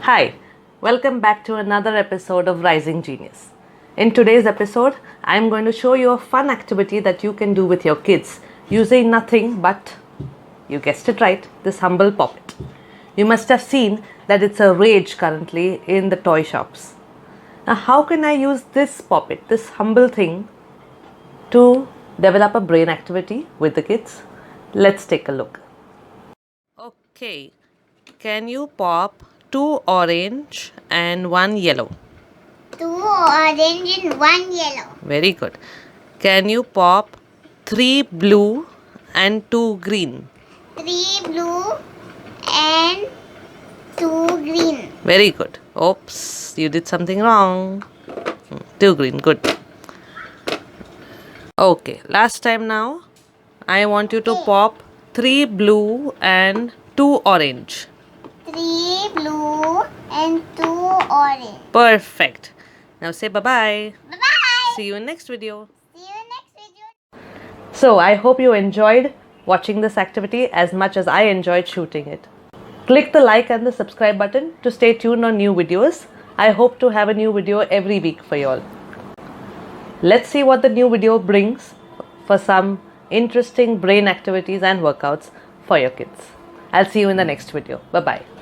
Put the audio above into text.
Hi, welcome back to another episode of Rising Genius. In today's episode, I'm going to show you a fun activity that you can do with your kids using nothing but, you guessed it right, this humble poppet. You must have seen that it's a rage currently in the toy shops. Now, how can I use this poppet, this humble thing, to develop a brain activity with the kids? Let's take a look. Okay, can you pop 2 orange and 1 yellow? 2 orange and 1 yellow. Very good. Can you pop 3 blue and 2 green? 3 blue and 2 green. Very good. Oops, you did something wrong. 2 green, good. Okay, last time now. I want you to pop 3 blue and 2 orange. 3 blue and 2 orange. Perfect. Now say bye-bye. Bye-bye. See you in next video. See you next video. So I hope you enjoyed watching this activity as much as I enjoyed shooting it. Click the like and the subscribe button to stay tuned on new videos. I hope to have a new video every week for you all. Let's see what the new video brings for some interesting brain activities and workouts for your kids. I'll see you in the next video. Bye-bye.